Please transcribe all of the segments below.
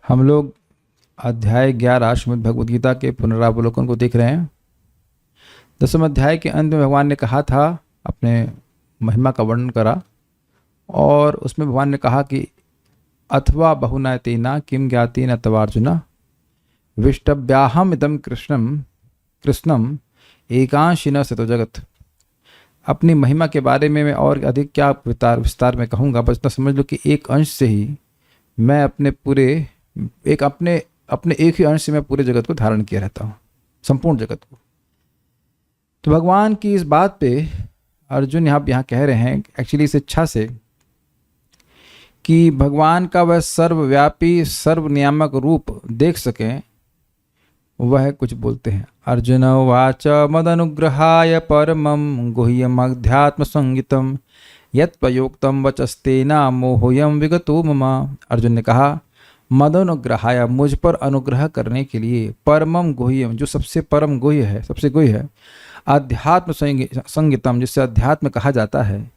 हम लोग अध्याय 11 श्रीमद् भगवद गीता के पुनरावलोकन को देख रहे हैं। 10वें अध्याय के अंत में भगवान ने कहा था, अपने महिमा का वर्णन करा, और उसमें भगवान ने कहा कि अथवा बहुना तेना किम ज्ञाति न तवार्जुना विष्टव्याहम इदम कृष्णम एकांशिना सतो जगत। अपनी महिमा के बारे में मैं और अधिक क्या विस्तार में कहूँगा, बस इतना समझ लो कि एक अंश से ही मैं अपने एक ही अंश से मैं पूरे जगत को धारण किया रहता हूँ, संपूर्ण जगत को। तो भगवान की इस बात पे अर्जुन यहाँ कह रहे हैं एक्चुअली इस इच्छा से कि भगवान का वह सर्वव्यापी सर्वनियामक रूप देख सकें, वह कुछ बोलते हैं। अर्जुन उवाच मदनुग्रहाय परमं गुह्यम अध्यात्म संगीतम यत्पयोक्तम वचस्तेना मोहोयम विगतो मम। अर्जुन ने कहा, मदनुग्रहाय, मुझ पर अनुग्रह करने के लिए, परमम गुह्यम, जो सबसे परम गुह्य है, सबसे गुह्य है, अध्यात्म संगीतम, जिससे अध्यात्म कहा जाता है,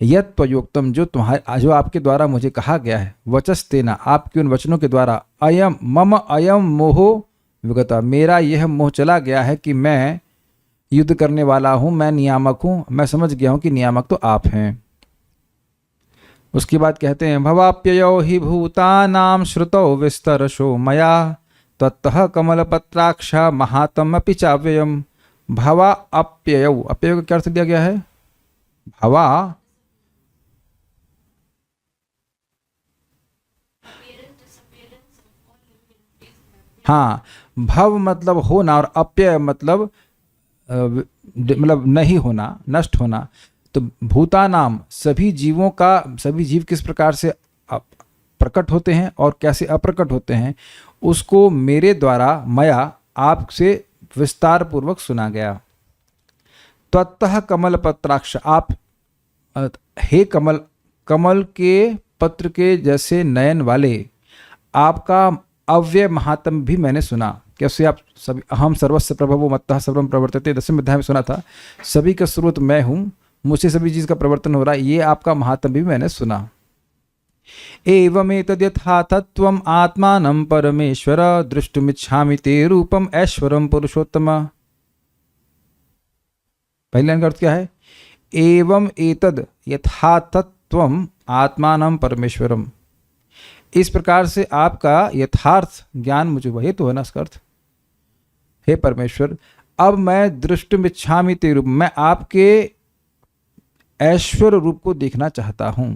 यत्पयोक्तम, जो आपके द्वारा मुझे कहा गया है, वचस्तेना, आपके उन वचनों के द्वारा, अयम मोहो विगता, मेरा यह मोह चला गया है कि मैं युद्ध करने वाला हूं, मैं नियामक हूं, मैं समझ गया हूं कि नियामक तो आप हैं। उसके बाद कहते हैं, भवाप्ययो हि भूतानां श्रुतौ विस्तरशो मया ततः कमलपत्राक्ष महातम अपि चाव्ययम्। भवा अप्ययौ, अप्यय का क्या अर्थ दिया गया है? भवा, हाँ, भव मतलब होना और अप्यय मतलब नहीं होना, नष्ट होना। तो भूतानाम, सभी जीवों का, सभी जीव किस प्रकार से प्रकट होते हैं और कैसे अप्रकट होते हैं, उसको मेरे द्वारा मया आपसे विस्तार पूर्वक सुना गया। त्वत्तः कमल पत्राक्ष, आप हे कमल के पत्र के जैसे नयन वाले, आपका अव्यय महात्म भी मैंने सुना। कैसे आप सभी, अहम सर्वस्य प्रभवो मत्तः सर्वम प्रवर्तते, 10वें अध्याय में सुना था, सभी का स्रोत मैं हूँ, मुझसे सभी चीज का प्रवर्तन हो रहा है, ये आपका महात्म भी मैंने सुना। एवमेतद् यथा तत्त्वम् आत्मानं परमेश्वर दृष्टुमिच्छामि ते रूपम ऐश्वरम पुरुषोत्तम। पहले लाइन का अर्थ क्या है? एवं एतद् यथा तत्त्वम् आत्मानं परमेश्वरम, इस प्रकार से आपका यथार्थ ज्ञान मुझे, वही तो है ना इसका अर्थ, हे परमेश्वर, अब मैं दृष्टुमिच्छामि ते रूप, मैं आपके ऐश्वर्य रूप को देखना चाहता हूं,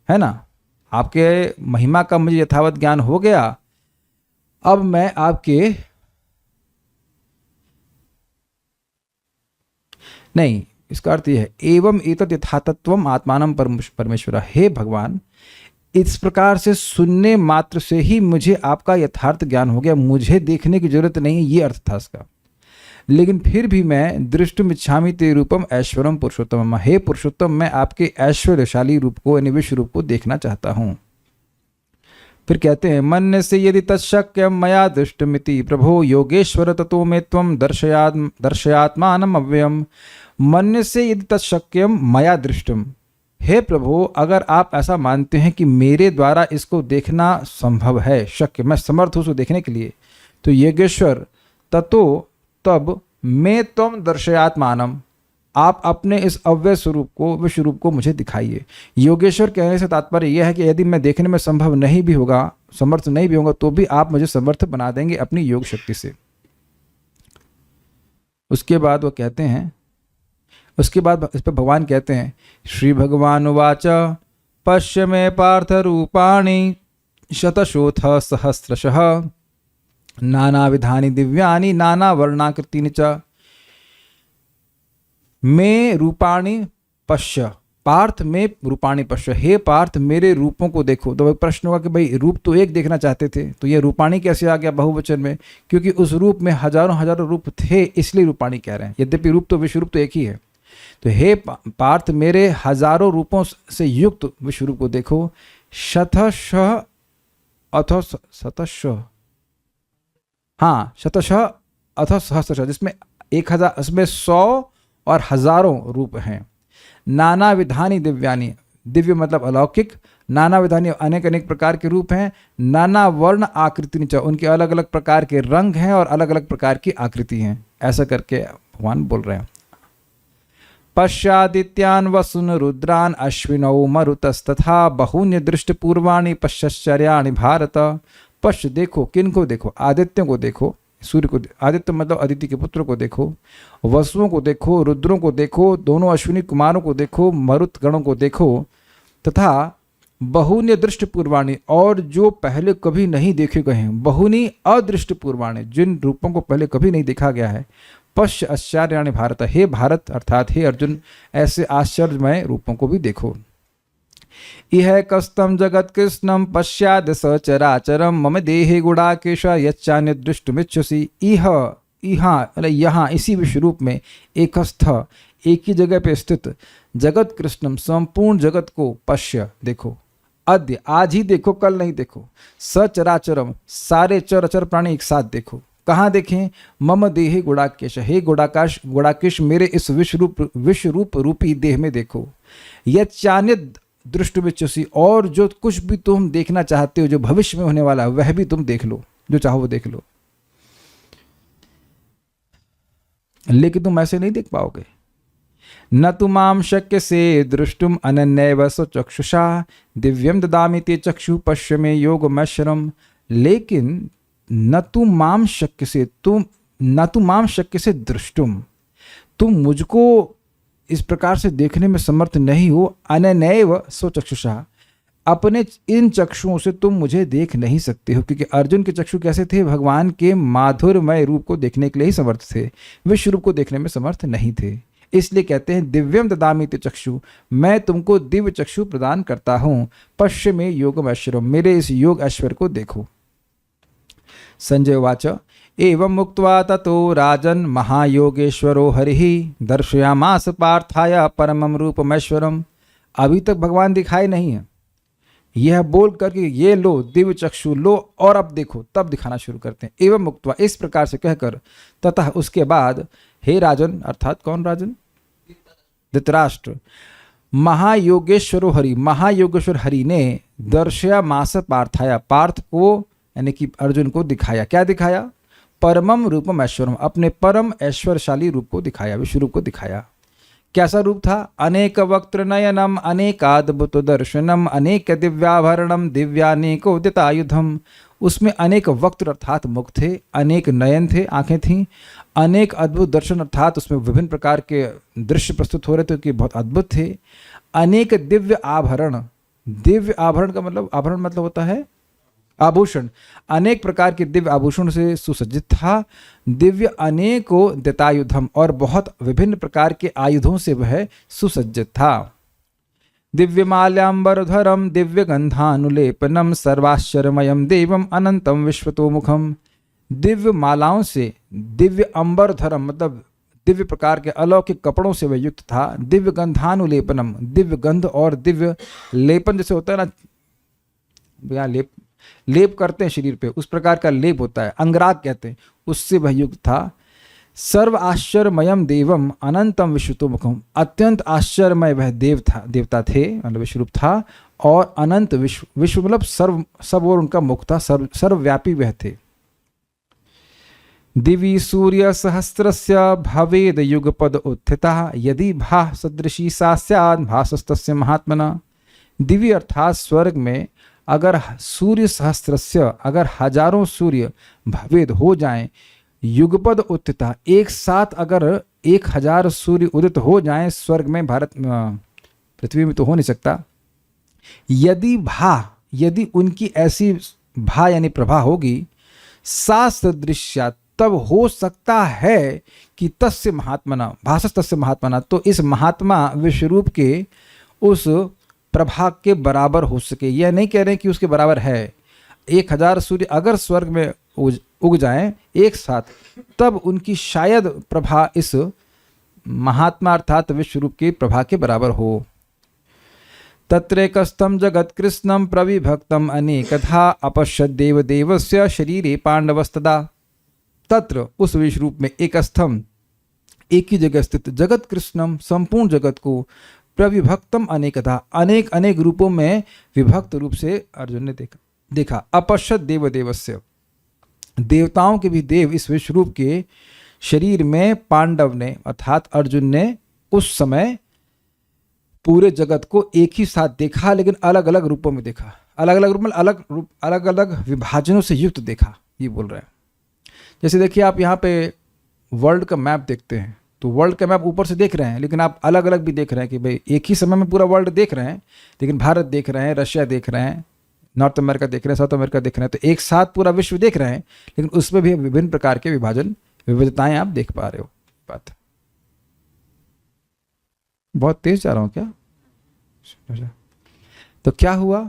है ना। आपके महिमा का मुझे यथावत ज्ञान हो गया, अब मैं आपके, नहीं, इसका अर्थ यह है, एवं एतद् यथा तत्त्वम् आत्मानं परमेश्वर, हे भगवान, इस प्रकार से सुनने मात्र से ही मुझे आपका यथार्थ ज्ञान हो गया, मुझे देखने की जरूरत नहीं, ये अर्थ था इसका। लेकिन फिर भी मैं दृष्टुमिच्छामि ते रूपम ऐश्वरम पुरुषोत्तम, हे पुरुषोत्तम, मैं आपके ऐश्वर्यशाली रूप को, यानी विश्व रूप को देखना चाहता हूं। फिर कहते हैं, मन्य से यदि तत्शक्यम मया दृष्टमिति प्रभो योगेश्वर ततो मे त्वं दर्शयात्मानम अव्ययम। मन्य से यदि तत्शक्यम मया दृष्टम, हे प्रभु, अगर आप ऐसा मानते हैं कि मेरे द्वारा इसको देखना संभव है, शक्य, मैं समर्थ हूं उसको देखने के लिए, तो योगेश्वर ततो, तब मैं त्वं दर्शयात्मानम, आप अपने इस अव्यय स्वरूप को, विश्व रूप को मुझे दिखाइए। योगेश्वर कहने से तात्पर्य यह है कि यदि मैं देखने में संभव नहीं भी होगा, समर्थ नहीं भी होगा, तो भी आप मुझे समर्थ बना देंगे अपनी योग शक्ति से। उसके बाद वो कहते हैं, उसके बाद इस पर भगवान कहते हैं, श्री भगवान उवाच पश्य मे पार्थ रूपाणि शतशोथ सहस्रशः नानाविधानि दिव्यानि नानावर्णाकृतीनि च। मे रूपाणि पश्य, पार्थ में रूपाणि पश्य, हे पार्थ मेरे रूपों को देखो। तो प्रश्न होगा कि भाई रूप तो एक देखना चाहते थे, तो ये रूपाणि कैसे आ गया बहुवचन में? क्योंकि उस रूप में हजारों हजारों रूप थे, इसलिए रूपाणि कह रहे हैं, यद्यपि रूप तो विश्व रूप तो एक ही है। तो हे पार्थ मेरे हजारों रूपों से युक्त विश्व रूप को देखो। शतशः अथो शतशः, हाँ, शतशः अथो सहस्रशः, जिसमें 1000, इसमें 100 और हजारों रूप हैं। नाना विधानी दिव्यानी, दिव्य मतलब अलौकिक, नाना विधानी अनेक अनेक प्रकार के रूप हैं, नाना वर्ण आकृति नीचा, उनके अलग अलग प्रकार के रंग हैं और अलग अलग प्रकार की आकृति हैं। ऐसा करके भगवान बोल रहे हैं। पश्यादित्यान वसुन रुद्रान अश्विनौ मरुतस्तथा बहुन्य दृष्ट पूर्वाणि पश्चर्याणि भारत। पश्च देखो, किनको देखो? आदित्यों को देखो, सूर्य को, आदित्य मतलब अदिति के पुत्र को देखो, वसुओं को देखो, रुद्रों को देखो, दोनों अश्विनी कुमारों को देखो, मरुत गणों को देखो, तथा बहुन्य दृष्ट पूर्वाणी, और जो पहले कभी नहीं देखे गए हैं, बहुनी अदृष्ट पूर्वाणी, जिन रूपों को पहले कभी नहीं देखा गया है। पश्च आश्चर्याणि भारत, हे भारत अर्थात हे अर्जुन, ऐसे आश्चर्यमय रूपों को भी देखो। इह कस्तम जगत कृष्णम पश्चाद सचराचरम मम देहे गुड़ाकेश यच्चान्य दृष्टुमिच्छसि। इह, यहाँ इसी विश्व रूप में एकस्थ, एक ही जगह पे स्थित, जगत कृष्णम संपूर्ण जगत को, पश्य देखो, अद्य आज ही देखो, कल नहीं देखो, सचराचरम सारे चर प्राणी एक साथ देखो। कहाँ देखें? मम देहे गुड़ाकेश, हे गुड़ाकेश मेरे इस विश्व रूप रूपी देह में देखो। यच्चान्य दृष्टुमिच्छसि, और जो कुछ भी तुम देखना चाहते हो, जो भविष्य में होने वाला है, वह भी तुम देख लो, जो चाहो वो देख लो। लेकिन तुम ऐसे नहीं देख पाओगे। न तु माम शक्य से दृष्टुम अनन्यैव स्वचक्षुषा दिव्यम ददामि ते चक्षु पश्य मे योगमैश्वरम। लेकिन न तु माम शक्य से दृष्टुम, तुम मुझको इस प्रकार से देखने में समर्थ नहीं हो। अनन्यैव स्वचक्षुषा, अपने इन चक्षुओं से तुम मुझे देख नहीं सकते हो, क्योंकि अर्जुन के चक्षु कैसे थे? भगवान के माधुर्यमय रूप को देखने के लिए ही समर्थ थे, विश्व रूप को देखने में समर्थ नहीं थे। इसलिए कहते हैं दिव्यम ददामि ते चक्षु, मैं तुमको दिव्य चक्षु प्रदान करता हूँ। पश्य में योगम ऐश्वर्यम, मेरे इस योग ऐश्वर्य को देखो। संजय उवाच एवं मुक्त्वा ततो राजन महायोगेश्वरो हरिः दर्शयामास पार्थाय परमम रूपमैश्वरम। अभी तक भगवान दिखाए नहीं है, यह बोल करके ये लो दिव्य चक्षु लो और अब देखो, तब दिखाना शुरू करते हैं। एवं मुक्त्वा, इस प्रकार से कहकर, ततः उसके बाद, हे राजन, अर्थात कौन राजन? धृतराष्ट्र। महायोगेश्वरो हरि, महायोगेश्वर हरि ने दर्शयामास पार्थाय, पार्थ को यानी कि अर्जुन को दिखाया। क्या दिखाया? परमम रूपम ऐश्वरम, अपने परम ऐश्वर्यशाली रूप को दिखाया, विश्व रूप को दिखाया। कैसा रूप था? अनेक वक्त्र नयनम अनेकाद्भुत दर्शनम अनेक दिव्याभरणम दिव्यानेकोदितायुधम। उसमें अनेक वक्त्र अर्थात मुख थे, अनेक नयन थे, आंखें थीं, अनेक अद्भुत दर्शन अर्थात उसमें विभिन्न प्रकार के दृश्य प्रस्तुत हो रहे थे कि बहुत अद्भुत थे। अनेक दिव्य आभरण, दिव्य आभरण का मतलब, आभरण मतलब होता है आभूषण, अनेक प्रकार के दिव्य आभूषण से सुसज्जित था। दिव्य अनेकों दतायुधम, और बहुत विभिन्न प्रकार के आयुधों से वह सुसज्जित था। दिव्य माल्याम्बरधरम दिव्य गंधानुलेपनम सर्वाश्चर्यमयम देवम अनंतम विश्वतोमुखम। दिव्य मालाओं से, दिव्य अंबरधरम मतलब दिव्य प्रकार के अलौकिक कपड़ों से वह युक्त था। दिव्य गंधानुलेपनम, दिव्य गंध और दिव्य लेपन जैसे होता है ना, यहाँ लेप करते हैं शरीर पे, उस प्रकार का लेप होता है, अंगराग कहते हैं, उससे वह युक्त था। सर्व आश्चर्यमयम देवम अनंतम विश्वतोमुखम, अत्यंत आश्चर्यमय वह देवता थे, मतलब विश्वरूप था, और अनंत विश्व मतलब सब और उनका मुख था, सर्वव्यापी वह थे। दिवि सूर्य सहस्रस्य भवेद युगपद उत्थिता यदि भा सदृशी सा स्यात् भासस्तस्य महात्मना। दिवि अर्थात स्वर्ग में अगर सूर्य सहस्रस्य, अगर हजारों सूर्य भवेद हो जाएं, युगपद उत्थिता एक साथ अगर 1000 सूर्य उदित हो जाएं स्वर्ग में, भारत पृथ्वी में तो हो नहीं सकता। यदि उनकी ऐसी भा यानी प्रभा होगी, सा सदृश्या तब हो सकता है कि तस्य महात्मना, भासस्तस्य महात्मना, तो इस महात्मा विश्वरूप के उस प्रभा के बराबर हो सके। यह नहीं कह रहे कि उसके बराबर है। 1000 सूर्य अगर स्वर्ग में उग जाएं एक साथ, तब उनकी शायद प्रभा इस महात्मा अर्थात विश्वरूप की प्रभा के बराबर हो। तत्रेकस्थम जगत कृष्णम प्रविभक्तम अनेकधा अपश्यत् देवदेवस्य शरीरे पांडवस्तदा। तत्र उस विश्वरूप में एकस्थम, एक ही जगह स्थित, जगत कृष्णम संपूर्ण जगत को, प्रविभक्तम अनेकथा, अनेक अनेक रूपों में विभक्त रूप से अर्जुन ने देखा। अपश्यत देवदेवस्य, देवताओं के भी देव इस विश्वरूप के शरीर में पांडव ने अर्थात अर्जुन ने उस समय पूरे जगत को एक ही साथ देखा, लेकिन अलग अलग रूपों में देखा, अलग अलग रूप में अलग अलग विभाजनों से युक्त देखा, ये बोल रहे हैं। जैसे देखिए आप यहाँ पे वर्ल्ड का मैप देखते हैं, तो वर्ल्ड का मैप ऊपर से देख रहे हैं, लेकिन आप अलग अलग भी देख रहे हैं कि भाई एक ही समय में पूरा वर्ल्ड देख रहे हैं, लेकिन भारत देख रहे हैं, रशिया देख रहे हैं, नॉर्थ अमेरिका देख रहे हैं, साउथ अमेरिका देख रहे हैं, तो एक साथ पूरा विश्व देख रहे हैं, लेकिन उसमें भी विभिन्न प्रकार के विविधताएं आप देख पा रहे हो। बात बहुत तेज जा रहा हूँ क्या? तो क्या हुआ?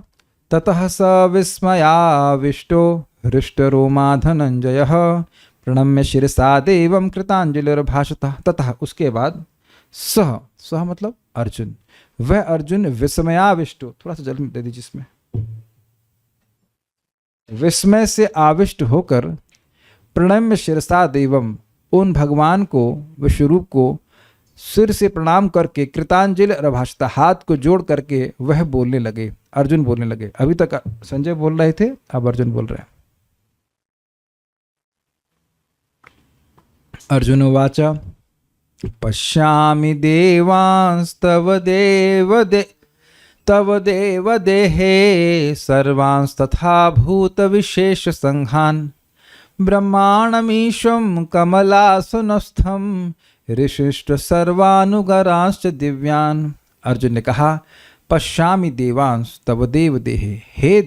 ततः स विस्मयाविष्टो हृष्टरोमा धनंजयः प्रणम्य शिरसा देवं कृतांजलिर्भाषतः। ततः उसके बाद सह मतलब अर्जुन, वह अर्जुन विस्मयाविष्टो, थोड़ा सा जल दे दीजिए इसमें, विस्मय से आविष्ट होकर प्रणम्य शिरसा देवम, उन भगवान को विश्वरूप को सिर से प्रणाम करके कृतांजलि रभाषता, हाथ को जोड़ करके वह बोलने लगे, अर्जुन बोलने लगे। अभी तक संजय बोल रहे थे, अब अर्जुन बोल रहे हैं। अर्जुन उवाच पश्यामि देवांस्तव तव देव देहे सर्वांस्तथा भूत विशेष संघान ब्रह्माणमीशं कमलासनस्थं ऋषिष्ट सर्वानुगरांश्च दिव्यान। अर्जुन ने कहा पश्यामि देवांस तव देव देहे, हे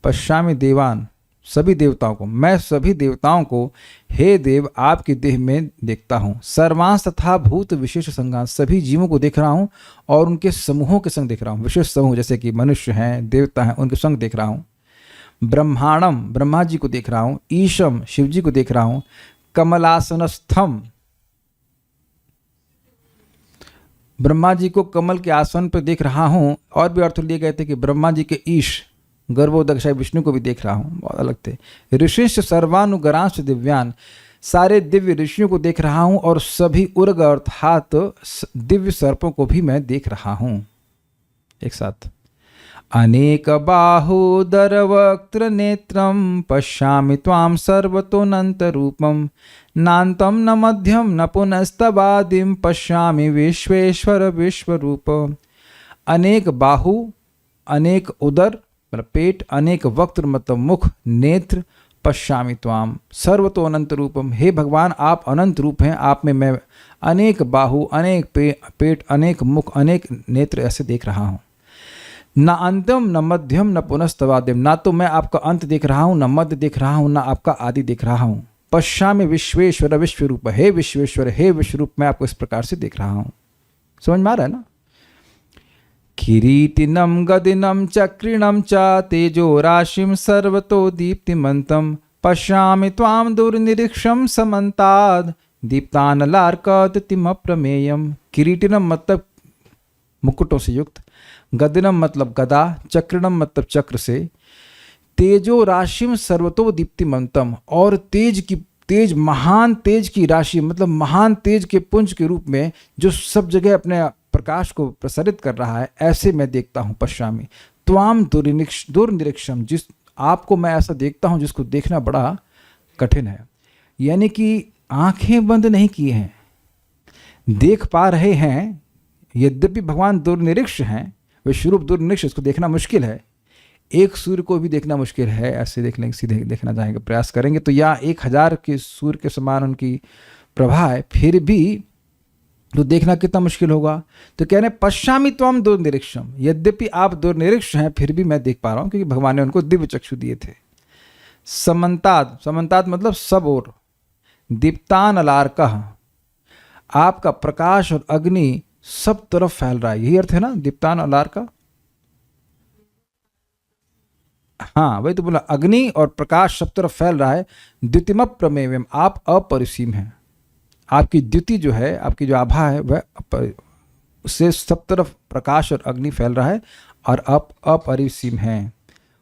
पश्यामि देवान, सभी देवताओं को, मैं सभी देवताओं को हे देव आपकी देह में देखता हूँ। सर्वांश तथा भूत विशेष संघान, सभी जीवों को देख रहा हूँ और उनके समूहों के संग देख रहा हूँ, विशेष समूह जैसे कि मनुष्य हैं, देवता हैं, उनके संग देख रहा हूँ। ब्रह्मांडम, ब्रह्मा जी को देख रहा हूँ। ईशम, शिव जी को देख रहा हूँ। कमलासनस्थम, ब्रह्मा जी को कमल के आसन पर देख रहा हूँ। और भी अर्थ लिए गए थे कि ब्रह्मा जी के ईश गर्भोदक्षाय विष्णु को भी देख रहा हूँ, बहुत अलग थे। ऋषिश्च सर्वानुगरांश दिव्यान, सारे दिव्य ऋषियों को देख रहा हूँ और सभी उर्ग अर्थात दिव्य सर्पों को भी मैं देख रहा हूँ। एक साथ, अनेक बाहुदर वक्त्र नेत्रम पश्यामि त्वां सर्वतोऽनंत रूपम नान्तं न मध्यम न पुनस्तवादिम पश्यामि विश्वेश्वर विश्वरूप। अनेक बाहु, अनेक उदर मतलब पेट, अनेक वक्त्र मतलब मुख, नेत्र, पश्यामि त्वाम सर्वतो अनंत रूपम, हे भगवान आप अनंत रूप हैं, आप में मैं अनेक बाहु, अनेक पेट, अनेक मुख, अनेक नेत्र ऐसे देख रहा हूँ। न अंतम न मध्यम न पुनस्तवाद्यम, ना तो मैं आपका अंत देख रहा हूँ, न मध्य देख रहा हूँ, न आपका आदि देख रहा हूँ। पश्यामि विश्वेश्वर विश्वरूप, हे विश्वेश्वर हे विश्वरूप, मैं आपको इस प्रकार से देख रहा हूँ। समझ में आ रहा है ना? किरीटिनम गदिनम चक्रिणम च तेजो राशिम सर्वतो दीप्तिमंतम पश्यामि त्वां दुर्निरीक्षम समन्ताद दीप्तानलार्कद्युतिम प्रमेयम। किरीटिनम मतलब मुकुटों से युक्त, गदिनम मतलब गदा, चक्रिणम मतलब चक्र से, तेजो राशिम सर्वतो दीप्तिमंतम, और तेज महान तेज की राशि मतलब महान तेज के पुंज के रूप में जो सब जगह अपने प्रकाश को प्रसारित कर रहा है, ऐसे मैं देखता हूँ। पश्यामि त्वाम दुर्निरीक्षम, जिस आपको मैं ऐसा देखता हूँ जिसको देखना बड़ा कठिन है, यानी कि आंखें बंद नहीं किए हैं, देख पा रहे हैं। यद्यपि भगवान दुर्निरीक्ष हैं, विश्वरूप दुर्निरीक्ष, इसको देखना मुश्किल है। एक सूर्य को भी देखना मुश्किल है, ऐसे देख लेंगे, सीधे देखना चाहेंगे, प्रयास करेंगे तो या 1000 के सूर्य के समान उनकी प्रभा है, फिर भी तो देखना कितना मुश्किल होगा। तो कह रहे हैं पश्यामि त्वं दुर्निरीक्षम, यद्यपि आप दुर्निरीक्ष हैं फिर भी मैं देख पा रहा हूँ, क्योंकि भगवान ने उनको दिव्य चक्षु दिए थे। समन्ताद, समन्ताद मतलब सब ओर। दीप्तान अलार्कः, आपका प्रकाश और अग्नि सब तरफ फैल रहा है, यही अर्थ है ना दीप्तान अलार्कः। हाँ वही तो बोला, अग्नि और प्रकाश सब तरफ फैल रहा है। द्युतिम प्रमेयम, आप अपरिसीम हैं, आपकी द्युति जो है, आपकी जो आभा है वह उससे सब तरफ प्रकाश और अग्नि फैल रहा है और अपरिसीम है।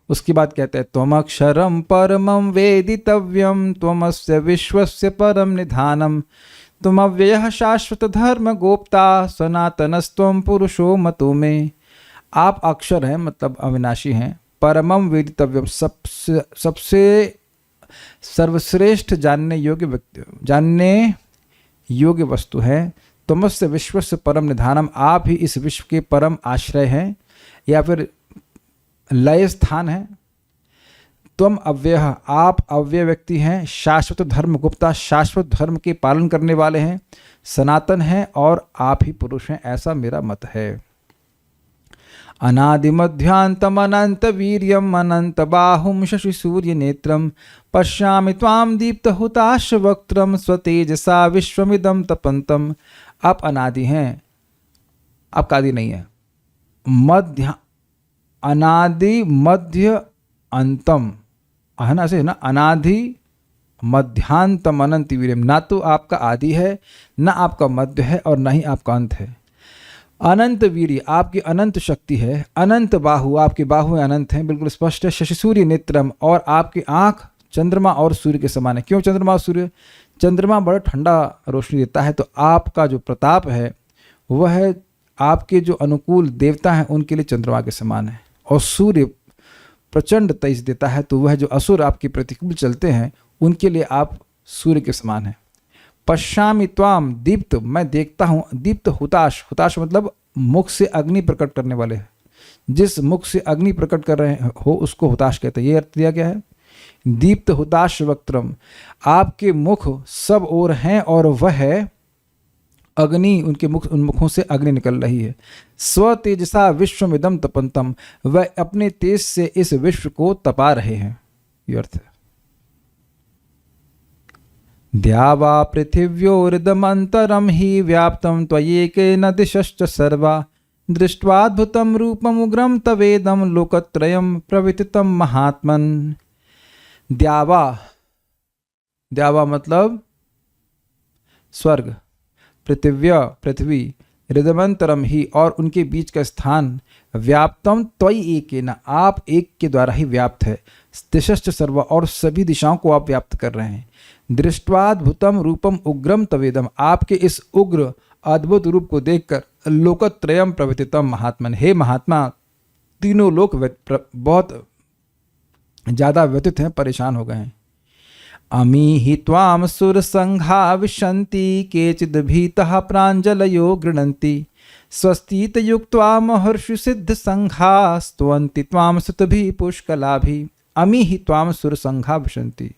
उसके बाद कहते हैं त्वमक्षरम परमं वेदितव्यम त्वमस्य विश्वस्य परम निधानम तुम अव्ययः शाश्वत धर्म गोप्ता सनातनस्त्वं पुरुषो मतो में। आप अक्षर हैं मतलब अविनाशी हैं, परमम वेदितव्यम सबसे सर्वश्रेष्ठ जानने योग्य वस्तु है। तुमस्य विश्वस्य परम निधानम, आप ही इस विश्व के परम आश्रय हैं या फिर लय स्थान है। तुम अव्ययः, आप अव्यय व्यक्ति हैं। शाश्वत धर्म गुप्ता, शाश्वत धर्म के पालन करने वाले हैं। सनातन हैं और आप ही पुरुष हैं, ऐसा मेरा मत है। अनादिमध्यांतम अनंत वीर्यम अनंत बाहुम शशि सूर्य नेत्रम पश्यामि त्वाम दीप्त हुताश वक्त्रम स्वतेजसा विश्वमिदम तपंतम। आप अनादि हैं, आपका आदि नहीं है। मध्य, अनादि मध्य अंतम है ना, ऐसे है ना, अनादि मध्यांतम अनंत वीर्यम। ना तो आपका आदि है, ना आपका मध्य है और ना ही आपका अंत है। अनंत वीर्य, आपकी अनंत शक्ति है। अनंत बाहु, आपके बाहुएं अनंत हैं, बिल्कुल स्पष्ट है। शशि सूर्य नेत्रम, और आपकी आंख चंद्रमा और सूर्य के समान है। क्यों चंद्रमा और सूर्य? चंद्रमा बड़ा ठंडा रोशनी देता है, तो आपका जो प्रताप है वह आपके जो अनुकूल देवता हैं उनके लिए चंद्रमा के समान है। और सूर्य प्रचंड तेज देता है, तो वह जो असुर आपके प्रतिकूल चलते हैं उनके लिए आप सूर्य के समान हैं। पश्यामि त्वाम दीप्त, मैं देखता हूँ। दीप्त हुताश, हुताश मतलब मुख से अग्नि प्रकट करने वाले हैं। जिस मुख से अग्नि प्रकट कर रहे हो उसको हुताश कहते हैं। ये अर्थ दिया गया है। दीप्त हुताश वक्त्रम, आपके मुख सब ओर हैं और वह अग्नि, उनके मुख, उन मुखों से अग्नि निकल रही है। स्व तेजसा विश्वमिदम तपंतम, वह अपने तेज से इस विश्व को तपा रहे हैं। ये अर्थ है। द्यावा पृथिव्योरिदमन्तरं हि व्याप्तं त्वयैकेन दिशश्च सर्वा दृष्ट्वाद्भुतं रूपमुग्रं तवेदं लोकत्रयं प्रविततं महात्मन्। द्यावा, द्यावा मतलब स्वर्ग, पृथिव्य पृथ्वी, हृदयंतरम ही और उनके बीच का स्थान, व्याप्तम त्वयि एकेन, आप एक के द्वारा ही व्याप्त है। दिशश्च सर्व, और सभी दिशाओं को आप व्याप्त कर रहे हैं। दृष्ट्वाद्भुतम रूपम उग्रम तवेदम, आपके इस उग्र अद्भुत रूप को देखकर लोकत्रयम प्रवृत्तितम महात्मन, हे महात्मा तीनों लोक बहुत ज़्यादा व्यथित हैं, परेशान हो गए हैं। अमी हि त्वाम सुर संघा विशन्ति केचिद् भीतः प्राञ्जलयो गृह्णन्ति स्वस्तीत युक्त्वा महर्षि सिद्ध संघा स्तुवन्ति त्वाम सुतभिः पुष्कलाभिः। अमी हि त्वाम सुर संघा विशन्ति,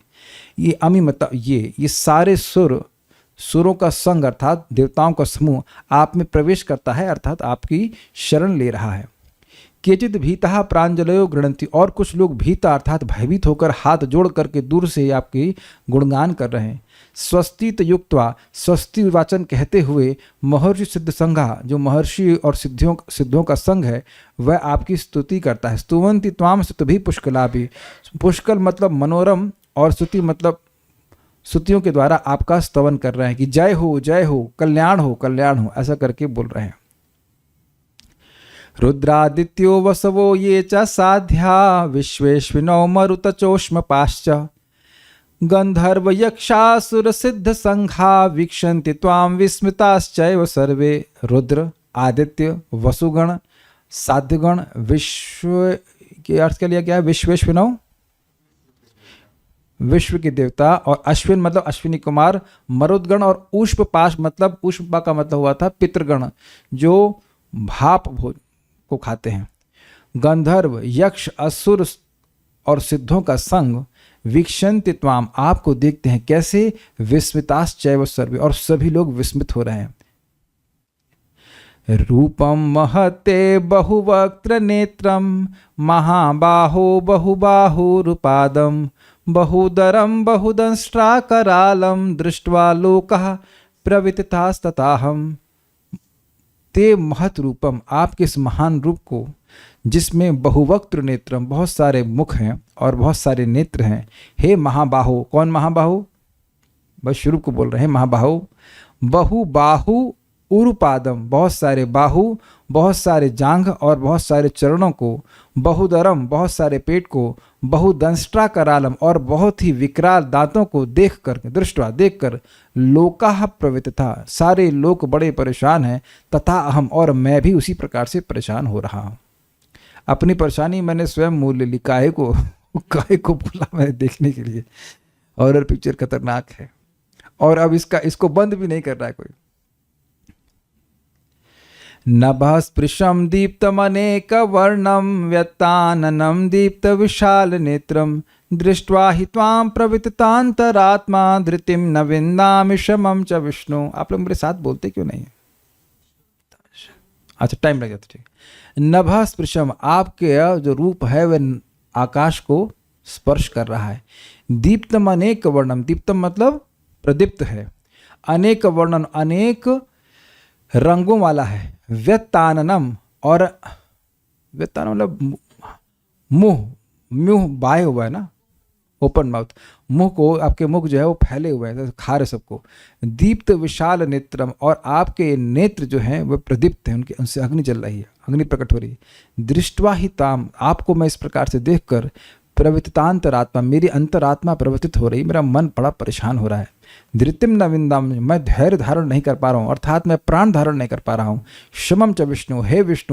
ये अमी मतलब ये सारे सुरों का संघ अर्थात देवताओं का समूह आप में प्रवेश करता है, अर्थात आपकी शरण ले रहा है। केचित भीता प्रांजलयो गृह्णन्ति, और कुछ लोग भीता अर्थात भयभीत होकर हाथ जोड़ करके दूर से आपकी गुणगान कर रहे हैं। स्वस्तित युक्त्वा, स्वस्ति वाचन कहते हुए महर्षि सिद्ध संघा, जो महर्षि और सिद्धों का संघ है वह आपकी स्तुति करता है। स्तुवन्ति त्वाम स्तुभिः पुष्कलाभिः, पुष्कल मतलब मनोरम और स्तुति मतलब स्तुतियों के द्वारा आपका स्तवन कर रहे हैं कि जय हो, कल्याण हो, ऐसा करके बोल रहे हैं। रुद्रादित्यो वसवो ये च साध्या विश्वेश्विनो मरुतचोष्म पाश्च गंधर्व यक्षासुर सिद्ध संघा वीक्षन्ति त्वाम विस्मिताश्चैव सर्वे। रुद्र, आदित्य, वसुगण, साध्यगण, विश्व के अर्थ के लिए क्या है? विश्वेश्विनो, विश्व के देवता, और अश्विन मतलब अश्विनी कुमार, मरुदगण और ऊष्मपाश मतलब ऊष्मपा का मतलब हुआ था पितृगण जो भाप भोज को खाते हैं। गंधर्व, यक्ष, असुर और सिद्धों का संग, वीक्षन्ति त्वाम आपको देखते हैं। कैसे? विस्मिताश्चैव सर्वे, और सभी लोग विस्मित हो रहे हैं। रूपम महते बहुवक्त्र नेत्रम महाबाहो बहुबाहुरुपादम बहुदरम बहुदंष्ट्राकरालम दृष्ट्वा लोकः प्रविततास्तताहम। ते महत रूपम, आपके इस महान रूप को जिसमें बहुवक्त्र नेत्रम, बहुत सारे मुख हैं और बहुत सारे नेत्र हैं। हे महाबाहो, कौन महाबाहो? बस शुरू को बोल रहे हैं महाबाहो। बहुबाहु उरुपादम बहुत सारे बाहु, बहुत सारे जांघ और बहुत सारे चरणों को, बहुदरम बहुत सारे पेट को, बहुदंष्ट्रा करालम और बहुत ही विकराल दांतों को देख कर, दृष्टवा देख कर, लोकाह प्रवृत्ता सारे लोग बड़े परेशान हैं, तथा अहम और मैं भी उसी प्रकार से परेशान हो रहा हूँ। अपनी परेशानी मैंने स्वयं मोल ली, काहे को बोला मैंने देखने के लिए। हॉरर पिक्चर खतरनाक है और अब इसको बंद भी नहीं कर रहा है कोई। नभः स्पृशं दीप्तमनेकवर्णं व्यताननं दीप्तविशाल नेत्रं दृष्ट्वा हि त्वां प्रविततान्तरात्मा धृतिं न विन्दामि शमं च विष्णु। आप लोग मेरे साथ बोलते क्यों नहीं? अच्छा टाइम लग जाता। ठीक। नभः स्पृशम आपके जो रूप है वह आकाश को स्पर्श कर रहा है। दीप्तम अनेक वर्णम, दीप्तम मतलब प्रदीप्त है, अनेक वर्णन अनेक रंगों वाला है। व्यताननम और व्यतान मतलब मुंह बाए हुआ है ना, ओपन माउथ, मुंह को आपके मुख जो है वो फैले हुए हैं, खा रहे सबको। दीप्त विशाल नेत्रम और आपके नेत्र जो हैं वह प्रदीप्त हैं, उनके उनसे अग्नि जल रही है, अग्नि प्रकट हो रही है। दृष्टवा ही ताम आपको मैं इस प्रकार से देखकर प्रवृत्तांतरात्मा मेरी अंतरात्मा प्रवर्तित हो रही, मेरा मन बड़ा परेशान हो रहा है। धृतिम न विंदाम मैं धैर्य धारण नहीं कर पा रहा हूँ, अर्थात मैं प्राण धारण नहीं कर पा रहा हूँ। शमम च विष्णु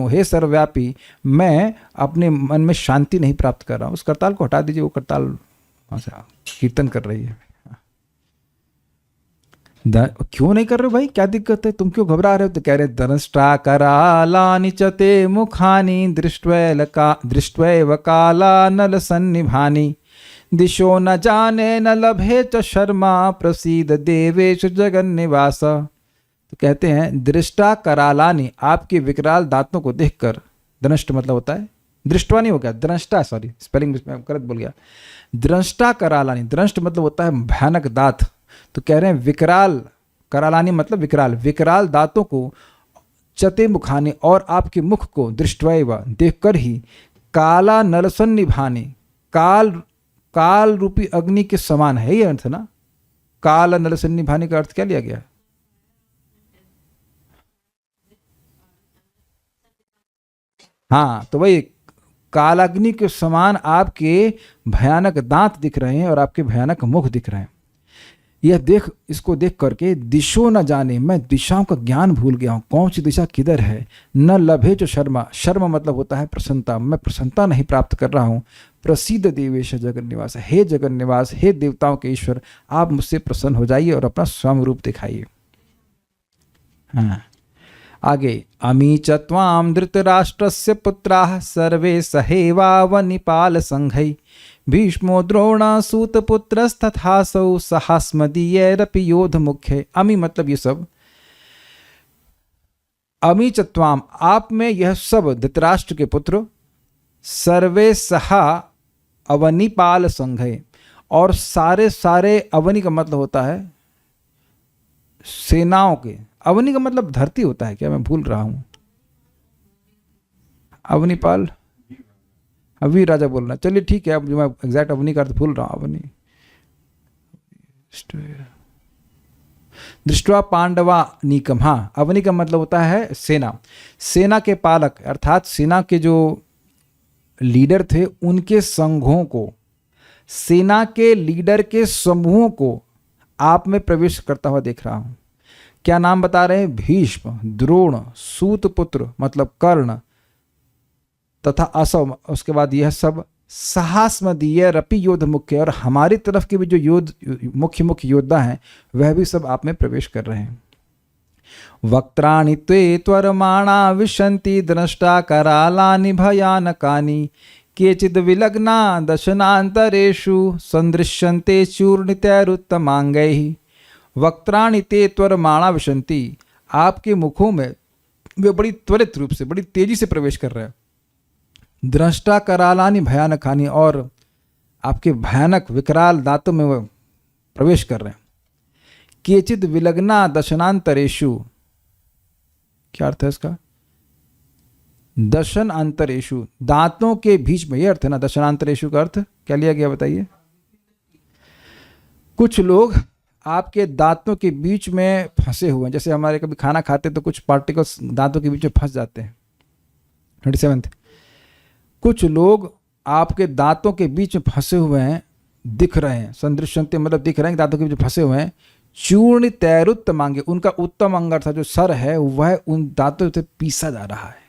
हे सर्वव्यापी मैं अपने मन में शांति नहीं प्राप्त कर रहा हूँ। उस करताल को हटा दीजिए, वो करताल वहाँ से कीर्तन कर रही है। क्यों नहीं कर रहे हो भाई, क्या दिक्कत है, तुम क्यों घबरा रहे हो? तो कह रहे दंष्ट्रा करालानि च ते मुखानि दृष्ट्वैव काला नल सन्निभानि दिशो न जाने न लभे च शर्मा प्रसीद देवेश जगन्निवास। तो कहते हैं दृष्टा करालानि आपके विकराल दांतों को देखकर, दृष्ट मतलब होता है दृष्टवा नहीं हो गया, दृष्टा, सॉरी स्पेलिंग गलत बोल गया। दृष्टा करालानि, दृष्ट मतलब होता है भयानक दांत। तो कह रहे हैं विकराल, करालानी मतलब विकराल, विकराल दांतों को, चते मुखानी और आपके मुख को, दृष्टवैव देखकर ही, काला नलसन निभानी काल रूपी अग्नि के समान है, ये अर्थ ना। काला नलसन निभाने का अर्थ क्या लिया गया? हाँ, तो वही कालाग्नि के समान आपके भयानक दांत दिख रहे हैं और आपके भयानक मुख दिख रहे हैं। इसको देख करके दिशो न जाने मैं दिशाओं का ज्ञान भूल गया हूँ, कौन सी दिशा किधर है। न लभे जो शर्मा, शर्म मतलब होता है प्रसन्नता, मैं प्रसन्नता नहीं प्राप्त कर रहा हूँ। प्रसिद्ध देवेश जगन निवास, हे जगन निवास, हे देवताओं के ईश्वर, आप मुझसे प्रसन्न हो जाइए और अपना स्वयं रूप दिखाइए। हाँ आगे, अमी च त्वां धृतराष्ट्रस्य पुत्राः सर्वे सहेवावनिपाल संघै भीष्मो द्रोणासूतपुत्रस्तथासौ सहास्मदीयैरपि योध मुख्य। अमी मतलब ये सब, अमी च त्वां आप में यह सब धृतराष्ट्र के पुत्र, सर्वे सहा अवनिपाल संघै और सारे अवनि का मतलब होता है सेनाओं के, अवनि का मतलब धरती होता है क्या, मैं भूल रहा हूं। अवनिपाल अभी राजा बोलना, चलिए ठीक है, अब मैं एग्जैक्ट अवनि का अर्थ भूल रहा हूं। अवनि दृष्टवा पांडवा नीकम, हाँ अवनि का मतलब होता है सेना, सेना के पालक अर्थात सेना के जो लीडर थे उनके संघों को, सेना के लीडर के समूहों को आप में प्रवेश करता हुआ देख रहा हूं। क्या नाम बता रहे हैं? भीष्म, द्रोण, सूतपुत्र मतलब कर्ण तथा असव, उसके बाद यह सब साहसमदीय रपि योद्ध मुख्य, और हमारी तरफ के भी जो मुख्य योद्धा हैं वह भी सब आप में प्रवेश कर रहे हैं। वक्त्राणि त्वे त्वरमाणा विशन्ति दृष्टा करालानि भयानकानि केचिद् विलग्ना दशनान्तरेषु सन्दृश्यन्ते चूर्णितैरुत्तमांगैः। वक्त्राणि ते त्वरमाणा विशन्ति आपके मुखों में वे बड़ी त्वरित रूप से, बड़ी तेजी से प्रवेश कर रहे हैं। दृष्टा करालानि भयानकानि और आपके भयानक विकराल दांतों में वह प्रवेश कर रहे हैं। केचिद विलग्ना दशनांतरेषु, क्या अर्थ है इसका? दशन अंतरेषु दांतों के बीच में, यह अर्थ है ना। दशनांतरेषु का अर्थ क्या लिया गया बताइए? कुछ लोग आपके दांतों के बीच में फंसे हुए हैं। जैसे हमारे कभी खाना खाते तो कुछ पार्टिकल्स दांतों के बीच में फंस जाते हैं। 27, कुछ लोग आपके दांतों के बीच में फंसे हुए हैं, दिख रहे हैं, संदृश्यन्ते मतलब दिख रहे हैं, दांतों के बीच में फंसे हुए हैं। चूर्ण तैरुत्तमांगे, उनका उत्तम अंग अर्थात जो सर है वह उन दांतों से पीसा जा रहा है।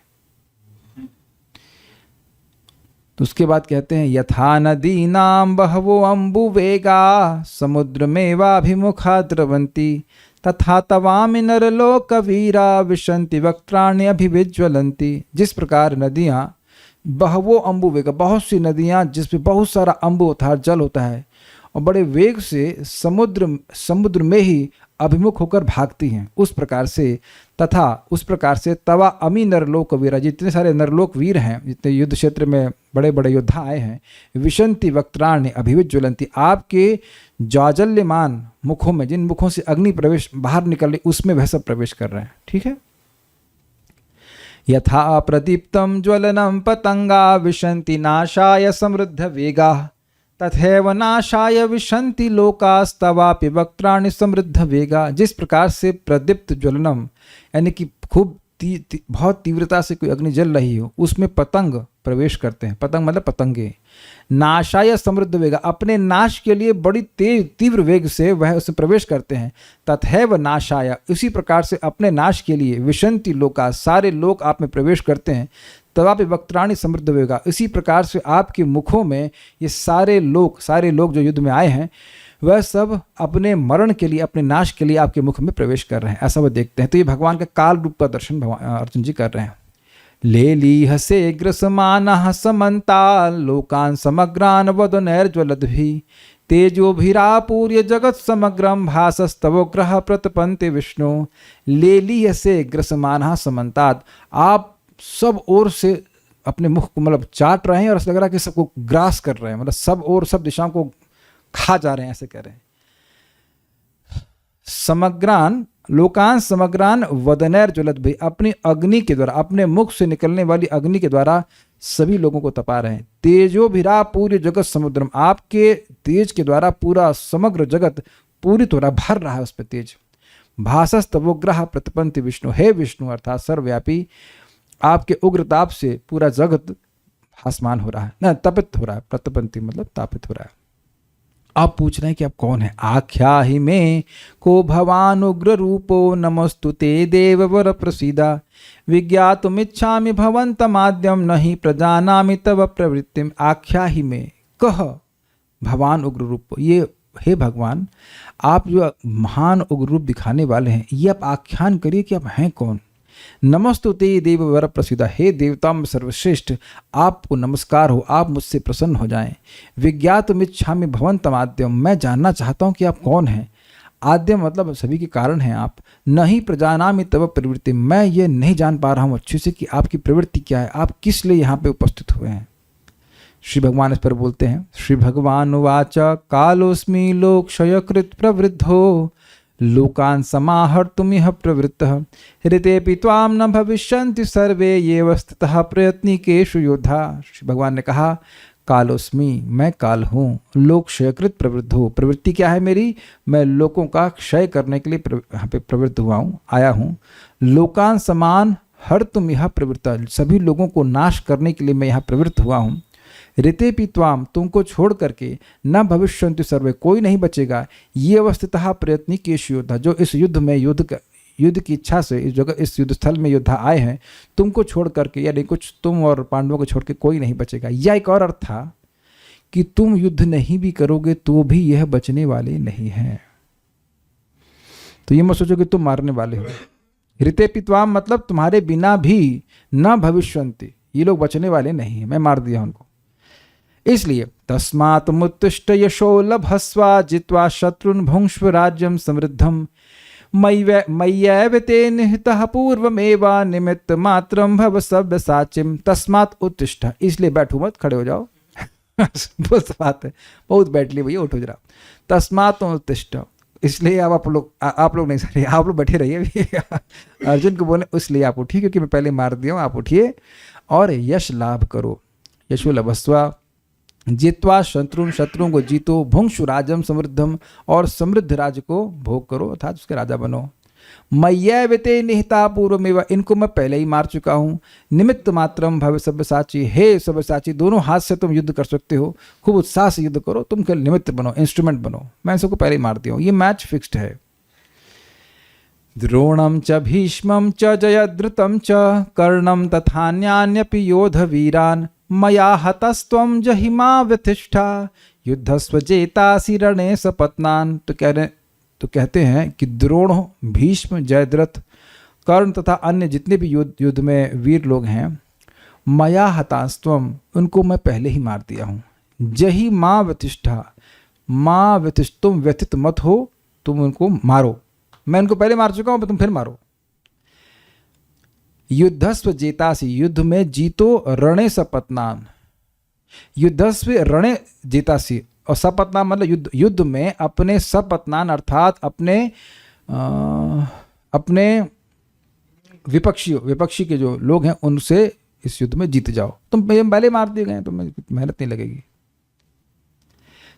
तो उसके बाद कहते हैं यथा नदीनां बहवो अम्बुवेगा समुद्रमेवाभिमुखा द्रवन्ति तथा तवामि नरलोकवीरा विशन्ति वक्त्राणि अभिविज्वलन्ति। जिस प्रकार नदियाँ बहवो अम्बुवेगा, बहुत सी नदियाँ जिसमें बहुत सारा अम्बु होता है, जल होता है, और बड़े वेग से समुद्र में ही अभिमुख होकर भागती हैं, उस प्रकार से तथा उस प्रकार से तवा अमी नरलोक वीरा, जितने सारे नरलोक वीर हैं, जितने युद्ध क्षेत्र में बड़े बड़े योद्धा आए हैं, विशंति वक्त्राणि अभिविज्वलंती, आपके जाजल्यमान मुखों में, जिन मुखों से अग्नि प्रवेश बाहर निकल रही उसमें वह सब प्रवेश कर रहे हैं। ठीक है। यथा प्रदीप्तम ज्वलनम पतंगा विशंति नाशाय समृद्ध वेगा तथैव नाशाय विशंति लोकास्तवापि वक्त्राणि समृद्ध वेगा। जिस प्रकार से प्रदीप्त ज्वलनम यानी कि खूब बहुत तीव्रता से कोई अग्नि जल रही हो, उसमें पतंग प्रवेश करते हैं, पतंग मतलब पतंगे, नाशाय समृद्ध वेगा, अपने नाश के लिए बड़ी तेज तीव्र वेग से वह उसमें प्रवेश करते हैं। तथैव नाशाय, इसी प्रकार से अपने नाश के लिए विशंति लोका, सारे लोक आप में प्रवेश करते हैं। तवापि वक्त्राणि समृद्ध वेगा, इसी प्रकार से आपके मुखों में ये सारे लोग जो युद्ध में आए हैं वह सब अपने मरण के लिए, अपने नाश के लिए आपके मुख में प्रवेश कर रहे हैं, ऐसा वह देखते हैं। तो ये भगवान के काल रूप का दर्शन अर्जुन जी कर रहे हैं। लेलीह से ग्रसमानः समन्ता लोकान् समग्रान् वदनैर्ज्वलद्भिः तेजोभिरापूर्य जगत समग्रम भासस्तवो ग्रह प्रतपन्ते विष्णु। लेलीह से ग्रसमानः समन्तात्, आप सब ओर से अपने मुख को मतलब चाट रहे हैं और ऐसा लग रहा है कि सबको ग्रास कर रहे हैं, मतलब सब ओर सब दिशाओं को खा जा रहे हैं, ऐसे कह रहे हैं। समग्रान लोकान समग्रान वदनैर ज्वलत भी, अपनी अग्नि के द्वारा, अपने मुख से निकलने वाली अग्नि के द्वारा सभी लोगों को तपा रहे हैं। तेजो भिरा पूरी जगत समुद्रम, आपके तेज के द्वारा पूरा समग्र जगत पूरित हो रहा, भर रहा है उस पर तेज। भासस्तवोग्रह प्रतपन्ति विष्णु, हे विष्णु अर्थात सर्वव्यापी, आपके उग्र ताप से पूरा जगत आसमान हो रहा है, ना तपित हो रहा है, प्रतपन्ति मतलब तापित हो रहा है। आप पूछ रहे हैं कि आप कौन है। आख्या ही में को भवान उग्र रूपो नमस्तुते देववर प्रसीदा विज्ञातुमिच्छामि भवन्तमाद्यम नहीं प्रजानामि तव प्रवृत्तिम। आख्या ही में कह भवान उग्र रूप, ये हे भगवान आप जो महान उग्र रूप दिखाने वाले हैं, ये आप आख्यान करिए कि आप हैं कौन। नमस्तुते देववर प्रसीदा, हे देवता में सर्वश्रेष्ठ आपको नमस्कार हो, आप मुझसे प्रसन्न हो जाएं। विज्ञातुमिच्छामि भवन्तम आद्यम, मैं जानना चाहता हूँ कि आप कौन हैं। आद्यम मतलब सभी के कारण हैं आप। नहीं प्रजानामि तव प्रवृत्ति, मैं ये नहीं जान पा रहा हूँ अच्छे से कि आपकी प्रवृत्ति क्या है, आप किस लिए यहाँ पे उपस्थित हुए हैं। श्री भगवान इस पर बोलते हैं। श्री भगवान उवाच कालोस्मि लोकक्षयकृत प्रवृद्धो लोकान् समाहर्तुमिह प्रवृत्तः ऋतेऽपि त्वां न भविष्यन्ति सर्वे येव स्थितः प्रयत्निकेषु योद्धा। श्री भगवान ने कहा कालोस्मि, मैं काल हूँ, लोक क्षयकृत प्रवृद्ध हो, प्रवृत्ति क्या है मेरी, मैं लोकों का क्षय करने के लिए यहाँ पे प्रवृत्त हुआ हूँ, आया हूँ। लोकान् समान हर्तुमिह प्रवृत्तः, सभी लोगों को नाश करने के लिए मैं यहाँ प्रवृत्त हुआ हूँ। ऋतेऽपि त्वाम, तुमको छोड़ करके, न भविष्यन्ति सर्वे, कोई नहीं बचेगा। ये अवस्थितः प्रयत्निकेषु योद्धा, जो इस युद्ध में युद्ध की इच्छा से इस जगह इस युद्ध स्थल में योद्धा आए हैं, तुमको छोड़ करके, यानी कुछ तुम और पांडवों को छोड़ के कोई नहीं बचेगा। या एक और अर्थ था कि तुम युद्ध नहीं भी करोगे तो भी यह बचने वाले नहीं हैं। तो ये मत सोचो कि तुम मारने वाले हो। ऋतेऽपि त्वाम मतलब तुम्हारे बिना भी न भविष्यन्ति, ये लोग बचने वाले नहीं हैं, मैं मार दिया उनको। इसलिए तस्मात् मुत्तिष्ठ यशो लभस्वा जित्वा शत्रुन् भुङ्क्ष्व राज्यं समृद्धं मय्यैव ते निहितः पूर्वमेव निमित्त मात्रं भव सव्यसाचिं। तस्मात् उत्तिष्ठ, इसलिए बैठो मत, खड़े हो जाओ। बहुत बात है, बहुत बैठ लिए भैया, उठो जरा। तस्मात् उत्तिष्ठ, इसलिए अब आप लोग नहीं, सॉरी आप लोग बैठे रहिए। अर्जुन को बोले इसलिए आप उठिए क्योंकि मैं पहले मार दिया हूँ, आप उठिए और यश लाभ करो। यशो लभस्वा, जित्वा शत्रुओं को जीतो, भुंक्षु राजम समृद्धम, और समृद्ध राज्य को भोग करो अर्थात उसके राजा बनो। मय्यैवते निहिता पूर्वमेव, इनको मैं पहले ही मार चुका हूँ। निमित्त मात्रम भव सब्यसाची, हे सब्यसाची दोनों हाथ से तुम युद्ध कर सकते हो, खूब उत्साह से युद्ध करो, तुम केवल निमित्त बनो, इंस्ट्रूमेंट बनो, मैं सबको पहले ही मार दिया हूँ, ये मैच फिक्स्ड है। द्रोणम च भीष्मं च जयद्रुतं च कर्णं तथान्यान्यपि योधवीरान् मया हतस्त्वं जहिमा व्यथिष्ठा युद्धस्व जेतासि रणे सपत्नान्। तो कहते हैं कि द्रोण, भीष्म, जयद्रथ, कर्ण तथा अन्य जितने भी युद्ध में वीर लोग हैं, मया हतास्त्वम, उनको मैं पहले ही मार दिया हूँ। जहि माँ व्यतिष्ठा, माँ व्यतिष्ठ, तुम व्यथित मत हो, तुम उनको मारो, मैं उनको पहले मार चुका हूँ, तुम फिर मारो। युद्धस्व जेतासी, युद्ध में जीतो, रणे सपत्नान, युद्धस्व रणे जेतासी, और सपत्नान मतलब युद्ध में अपने सपत्नान अर्थात अपने विपक्षी के जो लोग हैं उनसे इस युद्ध में जीत जाओ, तुम पहले मार दिए गए, तो मेहनत नहीं लगेगी।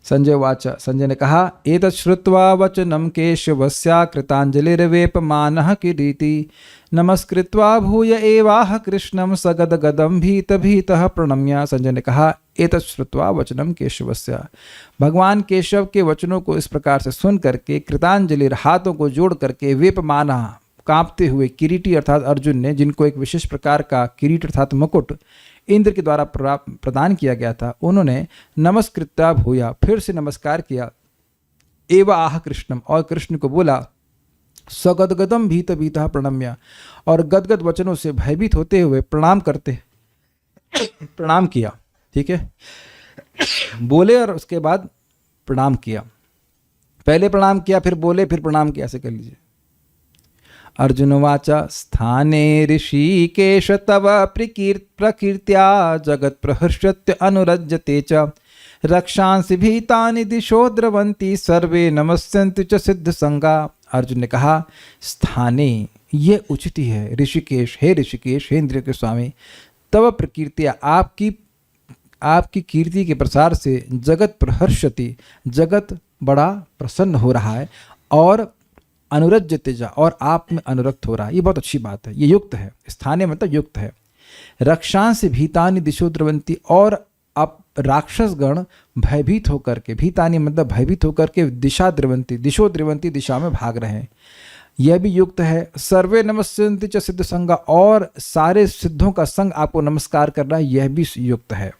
संजय वाच, संजय ने कहा, एतत् श्रुत्वा वचनं केशवस्य कृतांजलिर्वेपमानः किरीटी नमस्कृत्वा भूय एवाह कृष्णं सगदगदं भीतः प्रणम्य। संजय ने कहा, एतत् श्रुत्वा वचनं केशवस्य, भगवान केशव के वचनों को इस प्रकार से सुन करके, कृतांजलि हाथों को जोड़ करके, वेपमानः कांपते हुए, किरीटी अर्थात अर्जुन ने, जिनको एक विशेष प्रकार का किरीट अर्थात मुकुट इंद्र के द्वारा प्रदान किया गया था, उन्होंने नमस्कृत्या भूया, फिर से नमस्कार किया, एवा आह कृष्णम, और कृष्ण को बोला, सगदगदम भीतः प्रणम्य, और गदगद वचनों से भयभीत होते हुए प्रणाम किया। ठीक है, बोले और उसके बाद प्रणाम किया, पहले प्रणाम किया फिर बोले फिर प्रणाम किया, ऐसे कर लीजिए। अर्जुन वाच, स्थाने ऋषिकेश तव प्रकीर्त्या जगत प्रहर्षत्य अनुरज्यते च रक्षांसि भीतानि दिशो द्रवन्ति सर्वे नमस्यन्ति च सिद्ध संगा। अर्जुन ने कहा, स्थाने, ये उचित ही है, ऋषिकेश, हे ऋषिकेश, हे इंद्रियों के स्वामी, तव प्रकीर्त्या, आपकी कीर्ति के प्रसार से जगत प्रहर्षति, जगत बड़ा प्रसन्न हो रहा है, और अनुरज्यते च, और आप में अनुरक्त हो रहा है, ये बहुत अच्छी बात है, ये युक्त है, स्थानीय मतलब युक्त है। रक्षांसि भीतानि दिशो द्रवंती, और अब राक्षस गण भयभीत होकर के, भीतानि मतलब भयभीत होकर के, दिशा द्रवंती, दिशो द्रवंती, दिशा में भाग रहे हैं, यह भी युक्त है। सर्वे नमस्यन्ति च सिद्ध संगा, और सारे सिद्धों का संग आपको नमस्कार कर रहा है, यह भी युक्त है।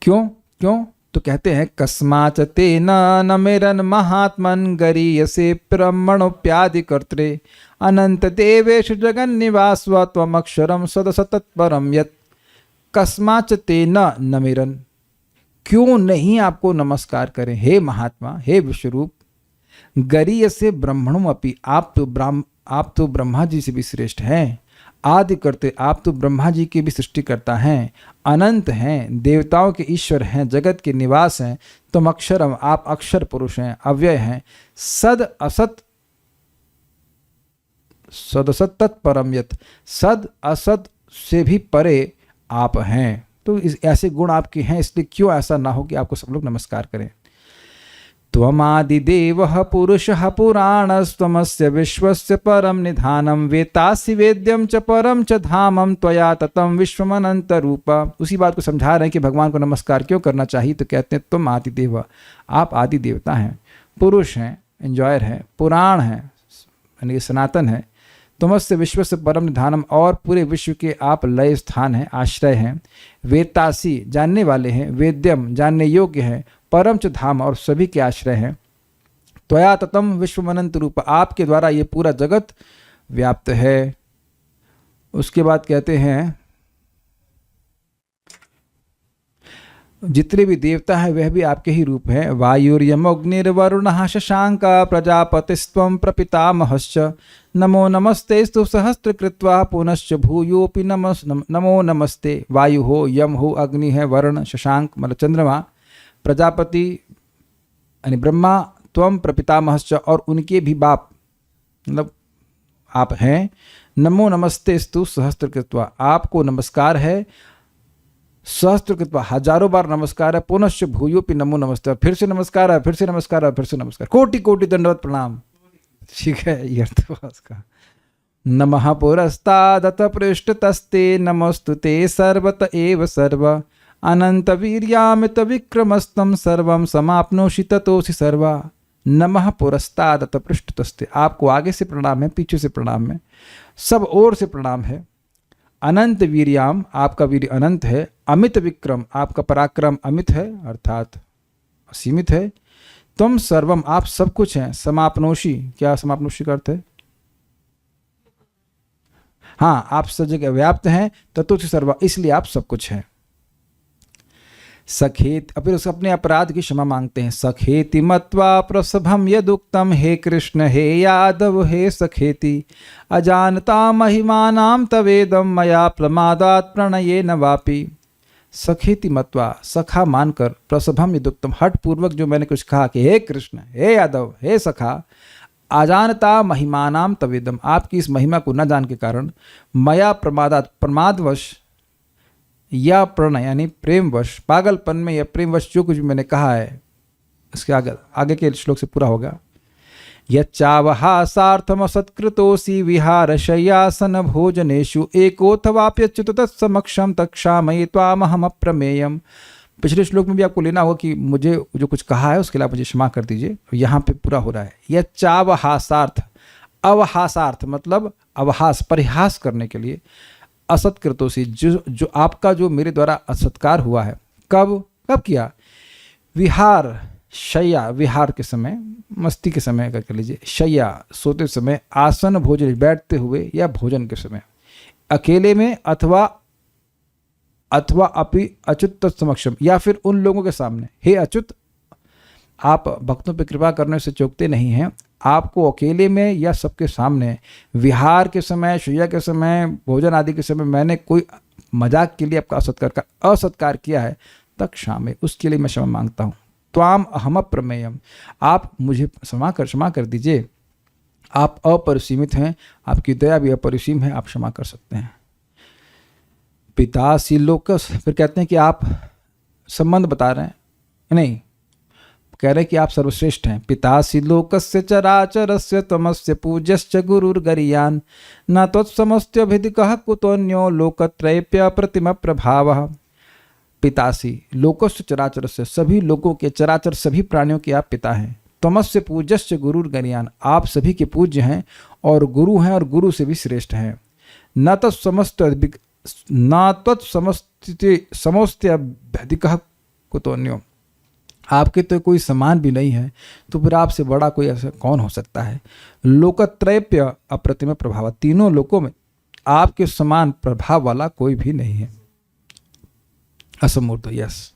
क्यों? तो कहते हैं, कस्माच तेन नमेरन महात्मन गरीयसे ब्रह्मणोप्यादि कर्त्रे अनंत देवेश जगन्निवास त्वमक्षरम सदसतत्परम यत्। कस्माच तेन नमेरन, क्यों नहीं आपको नमस्कार करें हे महात्मा, हे विश्वरूप। गरीयसे ब्रह्मणों अपि, आप तो ब्रह्मा जी से भी श्रेष्ठ हैं। आदि करते, आप तो ब्रह्मा जी के भी सृष्टिकर्ता हैं, अनंत हैं, देवताओं के ईश्वर हैं, जगत के निवास हैं। तुम अक्षरम, आप अक्षर पुरुष हैं, अव्यय हैं। सद असत सदसत तत्परम यत्, सद असत से भी परे आप हैं। तो ऐसे गुण आपके हैं, इसलिए क्यों ऐसा ना हो कि आपको सब लोग नमस्कार करें। त्वमादिदेवः पुरुषः पुराणस्त्वमस्य विश्वस्य परम निधानम वेतासि वेद्यम च परम च धामम त्वया ततम विश्वमनंत रूप। उसी बात को समझा रहे हैं कि भगवान को नमस्कार क्यों करना चाहिए। तो कहते हैं, तुम आदिदेव, आप आदि देवता हैं, पुरुष हैं, एंजॉयर हैं, पुराण हैं यानी सनातन है, तुमस्य विश्व से परम निधानम, और पूरे विश्व के आप लय स्थान हैं, आश्रय हैं। वेतासी, जानने वाले हैं, वेद्यम, जानने योग्य हैं, परम च धाम, और सभी के आश्रय हैं। त्वया ततम विश्वमनंत रूप, आपके द्वारा ये पूरा जगत व्याप्त है। उसके बाद कहते हैं, जितने भी देवता हैं वह भी आपके ही रूप हैं। वायुर्यमोऽग्निर्वरुणः शशांका प्रजापतिस्त्वं प्रपितामहश्च नमो नमस्तेस्तु सहस्त्र कृत्वा पुनश्च भूयोऽपि नमो नमस्ते। वायु हो, यम हो, अग्नि है, वरुण, शशांक मतलब चंद्रमा, प्रजापति यानी ब्रह्मा, त्वम प्रपितामहश्च, और उनके भी बाप मतलब आप हैं। नमो नमस्तेस्तु सहस्त्र कृत्वा, आपको नमस्कार है सहस्त्र कृत्वा, हजारों बार नमस्कार है, पुनश्च भूयोपि नमो नमस्ते, फिर से नमस्कार है, फिर से नमस्कार है, फिर से नमस्कार, कोटि कोटि दंडवत प्रणाम। ठीक है, ये अर्थ हुआ उसका। नमः पुरस्तादत पृष्ठतस्ते नमस्तुते सर्वत एव सर्व अनंत वीर्यामित विक्रमस्तम सर्वम समाप्नोषि ततोसि सर्वा। नमः पुरस्तादत पृष्ठतस्ते, आपको आगे से प्रणाम है, पीछे से प्रणाम है, सब ओर से प्रणाम है। अनंत वीर्याम, आपका वीर्य अनंत है। अमित विक्रम, आपका पराक्रम अमित है अर्थात असीमित है। तुम सर्वम, आप सब कुछ हैं। समापनोषि, क्या समापनोषि का अर्थ है? हाँ, आप सब जगह व्याप्त हैं। ततोसि सर्वा, इसलिए आप सब कुछ हैं। सखेत, फिर उसको अपने अपराध की क्षमा मांगते हैं। सखेति मत्वा प्रसभम यदुक्तम, हे कृष्ण हे यादव हे सखेति अजानता महिमानाम तवेदम मया प्रमादात प्रणये न वापि। सखेति मत्वा, सखा मानकर, प्रसभम यदुक्तम, हठ पूर्वक जो मैंने कुछ कहा कि हे कृष्ण हे यादव हे सखा, अजानता महिमानाम तवेदम, आपकी इस महिमा को न जान के कारण, मया प्रमादात, प्रमादवश या प्रणय यानी प्रेमवश, पागलपन में या प्रेमवश जो कुछ भी मैंने कहा है, इसके आगे के श्लोक से पूरा होगा। यच्चावहा सार्थम सत्कृतोसी विहार शय्यासन भोजनेषु एकोऽथवाप्यच्युत तत्समक्षम तक्षामयि त्वामहम अप्रमेयम। पिछले श्लोक में भी आपको लेना होगा कि मुझे जो कुछ कहा है उसके लिए आप मुझे क्षमा कर दीजिए। यहाँ पे पूरा हो रहा है। यच्चावहासार्थ, अवहासार्थ मतलब अवहास, परिहास करने के लिए। असत्कृतोसी, जो आपका जो मेरे द्वारा असत्कार हुआ है। कब किया? विहार, शय्या, विहार के समय, मस्ती के समय अगर कर लीजिए, शय्या सोते समय, आसन भोजन बैठते हुए या भोजन के समय, अकेले में अथवा अपि अच्युत समक्षम, या फिर उन लोगों के सामने। हे अच्युत, आप भक्तों पर कृपा करने से चूकते नहीं हैं। आपको अकेले में या सबके सामने, विहार के समय, शय्या के समय, भोजन आदि के समय मैंने कोई मजाक के लिए आपका असत्कार किया है, तक क्षामे, उसके लिए मैं क्षमा मांगता हूँ। त्वाम अहम प्रमेयम, आप मुझे क्षमा कर दीजिए। आप अपरिसीमित हैं, आपकी दया भी अपरिसीम है, आप क्षमा कर सकते हैं। पितासी लोकस, फिर कहते हैं कि आप संबंध बता रहे हैं, नहीं कह रहे कि आप सर्वश्रेष्ठ हैं। पितासी लोकस्य चराचरस्य तमस्य पूज्यश्च गुरुर्गरीयान् न त्वत्समस्त्यभिधिकः कुतोऽन्यो लोकत्रयप्य प्रतिम प्रभावः। पितासी लोकस्य चराचरस्य, सभी लोगों के, चराचर सभी प्राणियों के आप पिता हैं। तमस्य पूज्यश्च गुरुर्गरीयान्, आप सभी के पूज्य हैं और गुरु हैं और गुरु से भी श्रेष्ठ हैं। न तत्समस्त्यभिधिकः कुतोऽन्यो, आपके तो कोई समान भी नहीं है, तो फिर आपसे बड़ा कोई ऐसा कौन हो सकता है। लोकत्रयप्य अप्रतिम प्रभाव, तीनों लोकों में आपके समान प्रभाव वाला कोई भी नहीं है। असमूर्त, यस।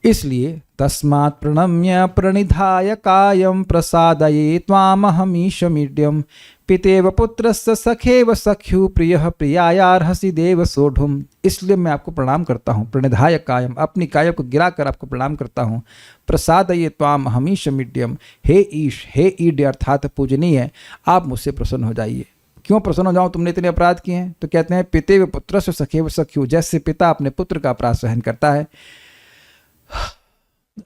इसलिए तस्मात् प्रणम्य प्रणिधाय कायं प्रसादये त्वामहमीशमीड्यं पितेव पुत्रस्य सखेव सख्यु प्रियः प्रियायार्हसि देव सोढुम्। इसलिए मैं आपको प्रणाम करता हूँ। प्रणिधाय कायम, अपनी काया को गिराकर आपको प्रणाम करता हूँ। प्रसादये त्वामहमीशमीड्यं, हे ईश, हे ईड्य अर्थात पूजनीय, आप मुझसे प्रसन्न हो जाइए। क्यों प्रसन्न हो जाऊँ? तुमने इतने अपराध किए हैं। तो कहते हैं पितेव पुत्रस्य सखेव सख्यु, जैसे पिता अपने पुत्र का अपराध सहन करता है,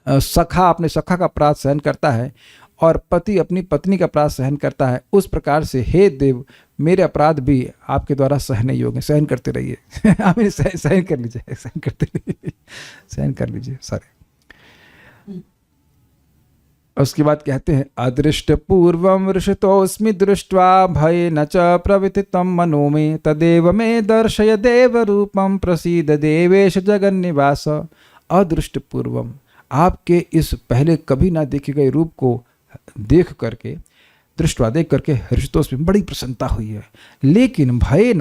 सखा अपने सखा का अपराध सहन करता है, और पति अपनी पत्नी का अपराध सहन करता है, उस प्रकार से हे देव, मेरे अपराध भी आपके द्वारा सहने योग्य हैं। सहन करते रहिए। आप सहन कर लीजिए, सहन करते रहिए, सहन कर लीजिए सारे। उसके बाद कहते हैं अदृष्ट पूर्वम ऋषितोऽस्मि दृष्ट्वा भयेन च प्रवितितं मनो मे तदेव मे दर्शय देव रूपम प्रसीद देवेश जगन्निवास। अदृष्ट पूर्वम, आपके इस पहले कभी ना देखे गए रूप को देख करके, दृष्टवा देख करके ऋषितोष में बड़ी प्रसन्नता हुई है। लेकिन भय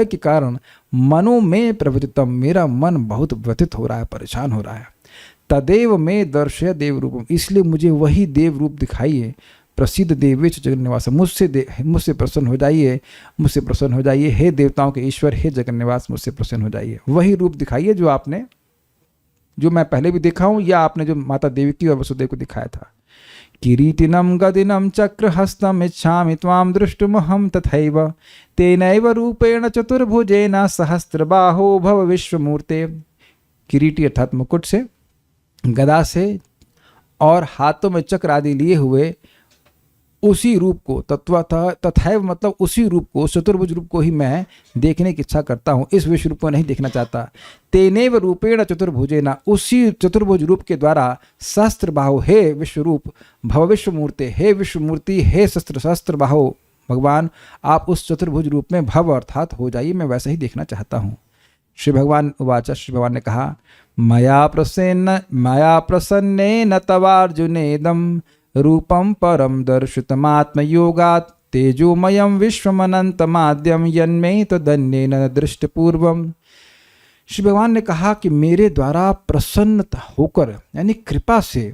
के कारण मनो में प्रवृत्तम, मेरा मन बहुत व्यथित हो रहा है, परेशान हो रहा है। तदेव में दर्शय देव रूपम, इसलिए मुझे वही देव रूप दिखाइए। प्रसिद्ध देवेश जगन्निवास, मुझसे प्रसन्न हो जाइए, मुझसे प्रसन्न हो जाइए। हे देवताओं के ईश्वर, हे जगन्निवास, मुझसे प्रसन्न हो जाइए। वही रूप दिखाइए जो मैं पहले भी देखा हूँ, या आपने जो माता देवकी और वसुदेव को दिखाया था। किरीटिनम गदिनम चक्रहस्तम इच्छामि त्वाम दृष्टुमहं तथैव तेनैव रूपेण चतुर्भुजेन सहस्रबाहो भव विश्वमूर्ते। किरीटी अर्थात मुकुट से, गदा से और हाथों में चक्र आदि लिए हुए उसी रूप को तथैव मतलब उसी रूप को, चतुर्भुज रूप को ही मैं देखने की इच्छा करता हूँ, इस विश्व रूप को नहीं देखना चाहता। तेनेव रूपेण चतुर्भुजेन, उसी चतुर्भुज रूप के द्वारा सहस्त्र बाहो, हे विश्वरूप, भव विश्वमूर्ते, हे विश्वमूर्ति, हे सहस्त्र बाहो भगवान, आप उस चतुर्भुज रूप में भव अर्थात हो जाइए, मैं वैसा ही देखना चाहता हूँ। श्री भगवान उवाच, श्री भगवान ने कहा, मया प्रसन्नेन तवार्जुनेदं रूपम परम दर्शितमात्मयोगात् तेजोमयम विश्वमनंतमाद्यम यन्मे तदन्येन दृष्टपूर्वम। श्री भगवान ने कहा कि मेरे द्वारा प्रसन्न होकर यानी कृपा से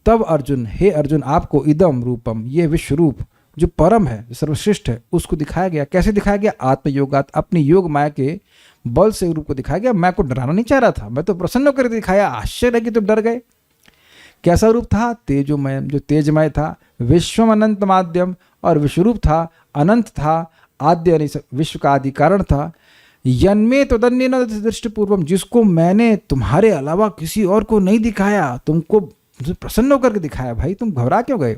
तब अर्जुन, हे अर्जुन, आपको इदम रूपम, ये विश्व रूप जो परम है, सर्वश्रेष्ठ है, उसको दिखाया गया। कैसे दिखाया गया? आत्मयोगात, अपनी योग माया के बल से रूप को दिखाया गया। मैं को डराना नहीं चाह रहा था, मैं तो प्रसन्न होकर दिखाया। आश्चर्य है कि तुम डर गए। कैसा रूप था? तेजोमय, जो तेजमय था। विश्वम अनंत माध्यम, और विश्वरूप था, अनंत था, आद्य यानी विश्व का आदि कारण था। यन्मे तदन्य न दृष्टिपूर्वम, जिसको मैंने तुम्हारे अलावा किसी और को नहीं दिखाया, तुमको प्रसन्न होकर के दिखाया। भाई तुम घबरा क्यों गए?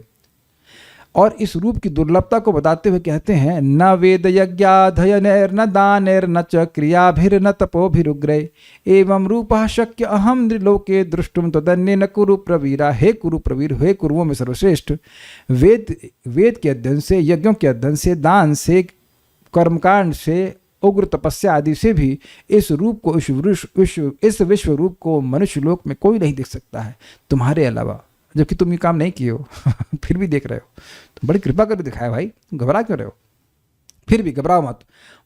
और इस रूप की दुर्लभता को बताते हुए कहते हैं, न वेद यज्ञाधयनैर न दानैर न च क्रियाभिर न तपोभिरुग्रय एवं रूपः शक्य अहम नृलोके दृष्टुम तदन्य न कुरु प्रवीरा। हे कुरु प्रवीर, हे कुरुओं में सर्वश्रेष्ठ, वेद के अध्ययन से, यज्ञों के अध्ययन से, दान से, कर्मकांड से, उग्र तपस्या आदि से भी इस रूप को, इस विश्व रूप को मनुष्य लोक में कोई नहीं देख सकता है तुम्हारे अलावा, जबकि तुम ये काम नहीं किए हो फिर भी देख रहे हो। तो बड़ी कृपा कर दिखाया भाई, घबरा क्यों रहे हो? फिर भी घबराओ मत।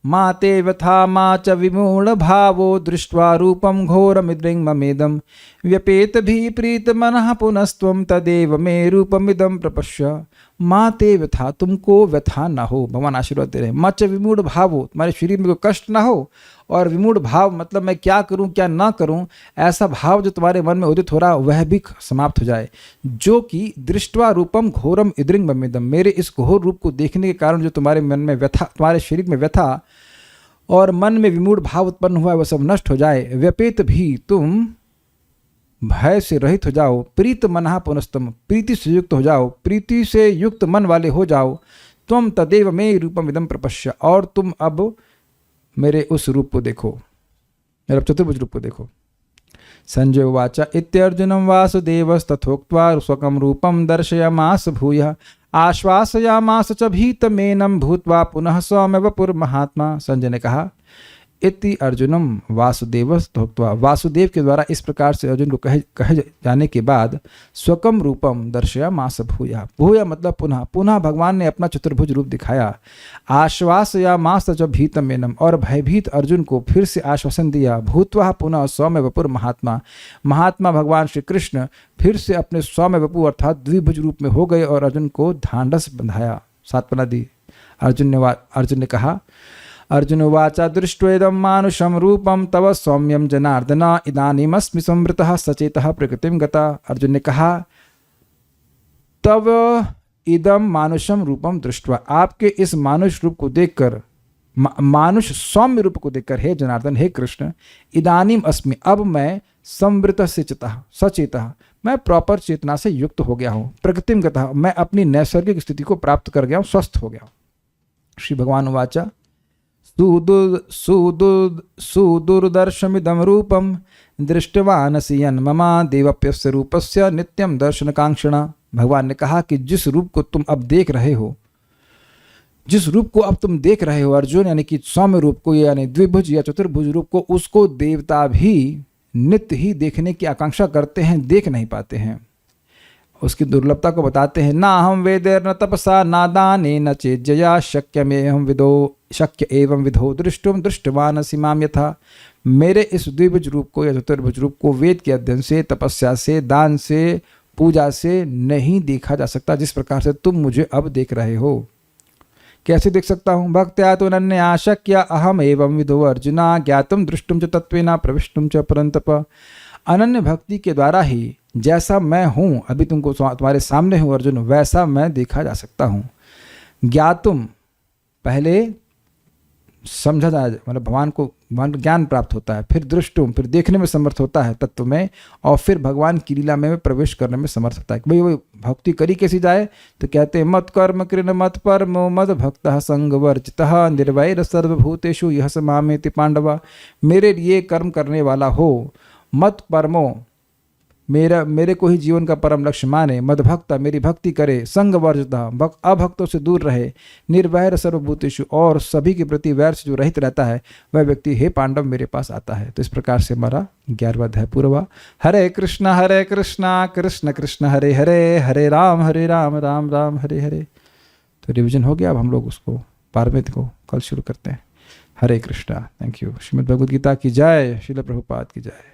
माँ ते व्यथा माँ च विमूढ़ भावो दृष्ट्वा रूपम घोरमिद्रिंग ममेदम व्यपेत भी प्रीत मनः पुनस्त्वम तदेव मे रूपमिदम प्रपश्य। माँ ते व्यथा, तुमको व्यथा ना हो, भगवान आशीर्वाद दे रहे हैं। माँ च विमूढ़ भावो, तुम्हारे शरीर में कोई कष्ट ना हो। और विमूढ़ भाव मतलब मैं क्या करूं क्या ना करूं, ऐसा भाव जो तुम्हारे मन में उदित हो रहा वह भी समाप्त हो जाए। जो कि दृष्टवा रूपम घोरम इद्रिंग ममेदम, मेरे इस घोर रूप को देखने के कारण जो तुम्हारे मन में व्यथा, तुम्हारे शरीर में व्यथा और मन में विमूढ़ भाव उत्पन्न हुआ है वह सब नष्ट हो जाए। व्यपेत भी, तुम भय से रहित हो जाओ। प्रीत मनः पुनस्तम, प्रीति से युक्त हो जाओ, प्रीति से युक्त मन वाले हो जाओ। तुम तदेव मे रूपम इदम प्रपश्य, और तुम अब मेरे उस रूप को देखो, मेरे चतुर्भुज रूप को देखो। संजय उवाच इत्यर्जुनं वासुदेवस्तथोक्त्वा स्वकं रूपं दर्शयामास भूयः आश्वासयामास च भीतमेनं भूत्वा पुनः सौम्य वपुर्महात्मा। संजय ने कहा, इति अर्जुनम वासुदेवस्तथोक्त्वा, वासुदेव के द्वारा इस प्रकार से अर्जुन को कहे जाने के बाद स्वकम रूपम दर्शयामास भूयः, भूयः मतलब पुनः, पुनः भगवान ने अपना चतुर्भुज रूप दिखाया। आश्वासयामास च भीतमेनं, और भयभीत अर्जुन को फिर से आश्वासन दिया। भूत्वा पुनः सौम्य वपुर महात्मा, महात्मा भगवान श्री कृष्ण फिर से अपने सौम्य वपु अर्थात द्विभुज रूप में हो गए और अर्जुन को ढांढस बंधाया, सांत्वना दी। अर्जुन ने कहा, अर्जुन उवाच दृष्ट्वेदं मानुषं रूपं तव सौम्यं जनार्दन इदानीमस्मि संवृतः सचेतः प्रकृतिं गता। अर्जुन ने कहा, तव इदं मानुषम रूपम दृष्ट्वा, आपके इस मानुष रूप को देखकर, मानुष सौम्य रूप को देखकर, हे जनार्दन, हे कृष्ण, इदानीम अस्मि, अब मैं संवृत से सचेतः, मैं प्रॉपर चेतना से युक्त हो गया हूँ। प्रकृतिम गतः, मैं अपनी नैसर्गिक स्थिति को प्राप्त कर गया हूँ, स्वस्थ हो गया हूँ। श्री भगवान उवाच सुदुर्दर्शमिदं रूपम दृष्टवानसि यन्मम देवप्यस्य रूपस्य नित्यम दर्शनकांक्षणा। भगवान ने कहा कि जिस रूप को तुम अब देख रहे हो, जिस रूप को अब तुम देख रहे हो अर्जुन, यानी कि सौम्य रूप को, यानी द्विभुज या चतुर्भुज रूप को, उसको देवता भी नित्य ही देखने की आकांक्षा करते हैं, देख नहीं पाते हैं। उसकी दुर्लभता को बताते हैं। ना हम वेदेर न तपसा ना दाने न चेज्जया शक्य एवं विधो दृष्टुम दृष्टवान सीमाम यथा। मेरे इस द्विभुज रूप को या चतुर्भुज रूप को वेद के अध्ययन से, तपस्या से, दान से, पूजा से नहीं देखा जा सकता, जिस प्रकार से तुम मुझे अब देख रहे हो। कैसे देख सकता हूँ? भक्त्या तो नन्या शक्य अहम एवं विधो अर्जुना ज्ञातुम दृष्टुम च तत्वेना प्रविष्टुम च परंतप। अनन्य भक्ति के द्वारा ही जैसा मैं हूँ, अभी तुमको तुम्हारे सामने हूँ अर्जुन, वैसा मैं देखा जा सकता हूँ। ज्ञातुम, पहले समझा जाए, मतलब भगवान का ज्ञान प्राप्त होता है, फिर दृष्टुम, फिर देखने में समर्थ होता है तत्व में, और फिर भगवान की लीला में प्रवेश करने में समर्थ होता है। भाई वो भक्ति करी कैसी जाए, तो कहते हैं मत कर्म कृण मत परमो मद भक्त संग वर्जितः निर्वैर सर्वभूतेषु यह समामेति पांडवा। मेरे लिए कर्म करने वाला हो, मत परमो, मेरे को ही जीवन का परम लक्ष्य माने, मदभक्ता मेरी भक्ति करे, संग वर्जता अभक्तों से दूर रहे, निर्वैर सर्वभूतेषु और सभी के प्रति वैर से जो रहित रहता है, वह व्यक्ति हे पांडव मेरे पास आता है। तो इस प्रकार से हमारा 11वां अध्याय पूरा हुआ। हरे कृष्णा कृष्ण कृष्ण हरे हरे, हरे राम राम राम हरे हरे। तो रिविजन हो गया। अब हम लोग उसको 12वें को कल शुरू करते हैं। हरे कृष्णा। Thank you. श्रीमद् भगवद गीता की जय। श्रील प्रभुपाद की जय।